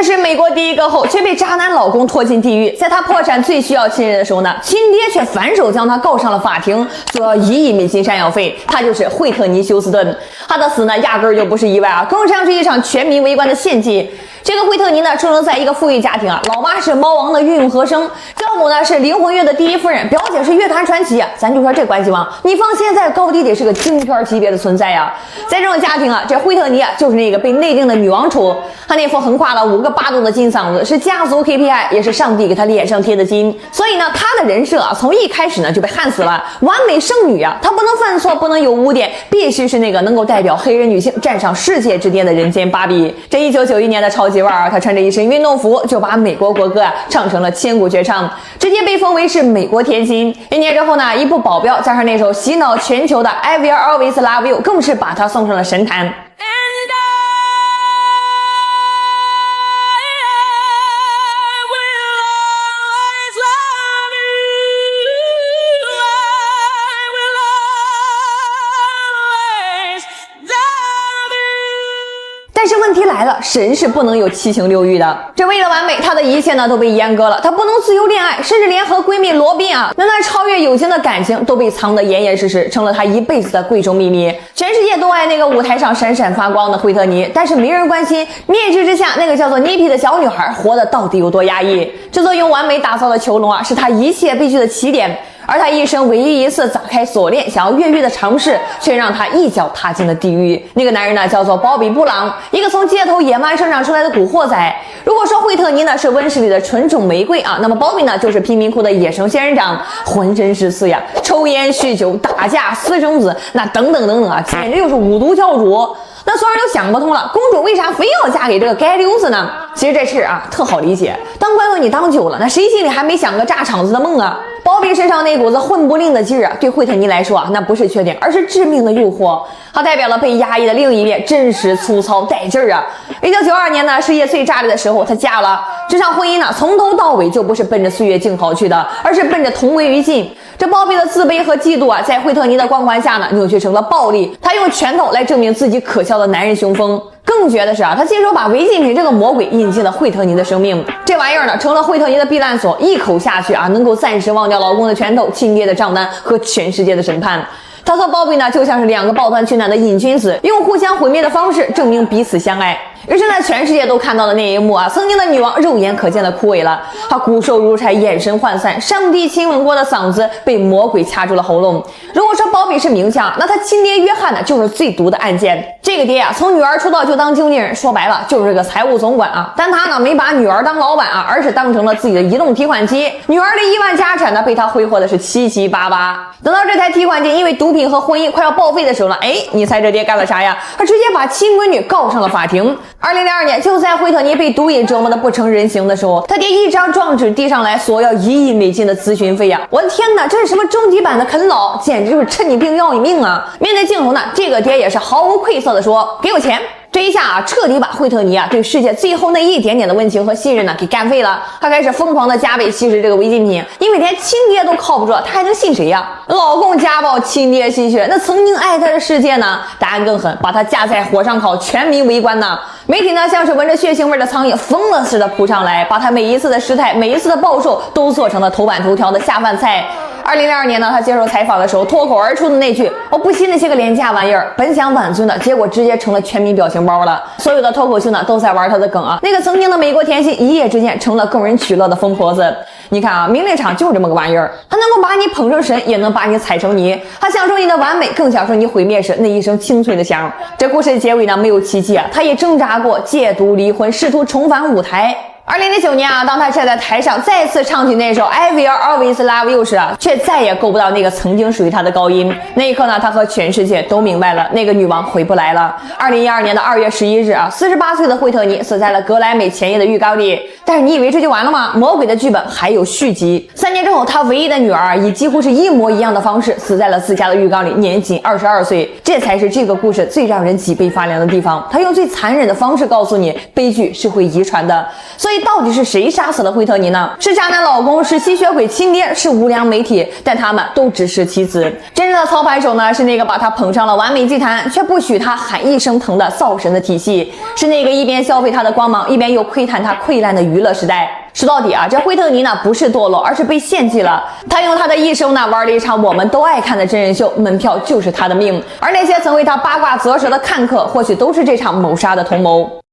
是美国第一个后，却被渣男老公拖进地狱。在她破产最需要亲人的时候呢，亲爹却反手将她告上了法庭，索要1亿美金赡养费。她就是惠特尼·休斯顿。她的死呢，压根儿就不是意外啊，更像是一场全民围观的献祭。这个惠特尼呢，出生在一个富裕家庭啊，老妈是猫王的御用和声，教母呢是灵魂乐的第一夫人，表姐是乐坛传奇啊。咱就说这关系嘛，你放现在高低得是个京片级别的存在呀。在这种家庭啊，这惠特尼啊就是那个被内定的女王宠。她那副横跨了5个8度的金嗓子，是家族 KPI， 也是上帝给她脸上贴的金。所以呢，她的人设啊，从一开始呢就被焊死了，完美圣女啊，她不能犯错，不能有污点，必须是那个能够代表黑人女性站上世界之巅的人间芭比。这1991年的超级碗啊，她穿着一身运动服就把美国国歌啊唱成了千古绝唱，直接被封为是美国甜心。1年之后呢，一部保镖加上那首洗脑全球的 I Will Always Love You， 更是把她送上了神坛。但是问题来了，神是不能有7情6欲的。这为了完美，她的一切呢都被阉割了，她不能自由恋爱，甚至连和闺蜜罗宾啊那超越友情的感情都被藏得严严实实，成了她一辈子的贵重秘密。全世界都爱那个舞台上闪闪发光的惠特尼，但是没人关心面具之下那个叫做妮皮的小女孩活得到底有多压抑。这座用完美打造的囚笼啊，是她一切悲剧的起点。而他一生唯一一次打开锁链想要越狱的尝试，却让他一脚踏进了地狱。那个男人呢，叫做鲍比·布朗，一个从街头野蛮生长出来的古惑仔。如果说惠特尼呢是温室里的纯种玫瑰啊，那么鲍比呢就是贫民窟的野生仙人掌，浑身是刺呀，抽烟、酗酒、打架、私生子，那等等等等啊，简直就是5毒教主。那所有人都想不通了，公主为啥非要嫁给这个街溜子呢？其实这事啊特好理解，当官员你当久了，那谁心里还没想个炸场子的梦啊？鲍比身上那股子混不吝的劲儿啊，对惠特尼来说啊，那不是缺点，而是致命的诱惑。它代表了被压抑的另一面，真实、粗糙、带劲儿啊！1992年呢，事业最炸裂的时候，她嫁了。这场婚姻呢，从头到尾就不是奔着岁月静好去的，而是奔着同归于尽。这鲍比的自卑和嫉妒啊，在惠特尼的光环下呢，扭曲成了暴力。他用拳头来证明自己可笑的男人雄风。更绝的是啊，他亲手把违禁品这个魔鬼引进了惠特尼的生命。这玩意儿呢，成了惠特尼的避难所，一口下去啊，能够暂时忘掉老公的拳头、亲爹的账单和全世界的审判。他和鲍比呢，就像是2个抱团取暖的瘾君子，用互相毁灭的方式证明彼此相爱。于是呢，全世界都看到了那一幕啊，曾经的女王肉眼可见的枯萎了，她骨瘦如柴，眼神涣散，上帝亲吻过的嗓子被魔鬼掐住了喉咙。如果说鲍比是名将，那他亲爹约翰呢，就是最毒的暗箭。这个爹啊，从女儿出道就当经纪人，说白了就是个财务总管啊。但他呢，没把女儿当老板啊，而是当成了自己的移动提款机。女儿的1万家产呢，被他挥霍的是七七八八。等到这台提款机因为毒品和婚姻快要报废的时候呢，你猜这爹干了啥呀？他直接把亲闺女告上了法庭。2002年，就在惠特尼被毒瘾折磨的不成人形的时候，他爹一张状纸递上来，索要1亿美金的咨询费呀！我的天哪，这是什么终极版的啃老？简直就是趁你病要你命啊！面对镜头呢，这个爹也是毫无愧色的说：“给我钱。”这一下啊，彻底把惠特尼啊对世界最后那一点点的温情和信任呢给干废了。他开始疯狂的加倍稀释这个违禁品，因为连亲爹都靠不住，他还能信谁呀？老公家暴，亲爹吸血，那曾经爱他的世界呢？答案更狠，把他架在火上烤，全民围观呢。媒体呢像是闻着血腥味的苍蝇，疯了似的扑上来，把他每一次的失态，每一次的暴瘦都做成了头版头条的下饭菜。2002年呢，他接受采访的时候脱口而出的那句“我不信那些个廉价玩意儿”，本想挽尊的，结果直接成了全民表情包了。所有的脱口秀呢都在玩他的梗啊。那个曾经的美国甜心，一夜之间成了供人取乐的疯婆子。你看啊，名利场就是这么个玩意儿，他能够把你捧成神，也能把你踩成泥。他享受你的完美，更享受你毁灭时那一声清脆的响。这故事的结尾呢没有奇迹啊，他也挣扎过，戒毒离婚，试图重返舞台。2009年啊，当他站在台上再次唱起那首 I Will Always Love You 时啊，却再也够不到那个曾经属于他的高音。那一刻呢，他和全世界都明白了，那个女王回不来了。2012年的2月11日啊，48岁的惠特尼死在了格莱美前夜的浴缸里。但是你以为这就完了吗？魔鬼的剧本还有续集。3年之后，他唯一的女儿以几乎是一模一样的方式死在了自家的浴缸里，年仅22岁。这才是这个故事最让人脊背发凉的地方。他用最残忍的方式告诉你，悲剧是会遗传的。所以到底是谁杀死了惠特尼呢？是渣男老公，是吸血鬼亲爹，是无良媒体，但他们都只是棋子。真正的操盘手呢，是那个把他捧上了完美祭坛，却不许他喊一声疼的造神的体系，是那个一边消费他的光芒，一边又窥探他溃烂的娱乐时代。说到底啊，这惠特尼呢不是堕落，而是被献祭了。他用他的一生呢玩了一场我们都爱看的真人秀，门票就是他的命。而那些曾为他八卦啧舌的看客，或许都是这场谋杀的同谋。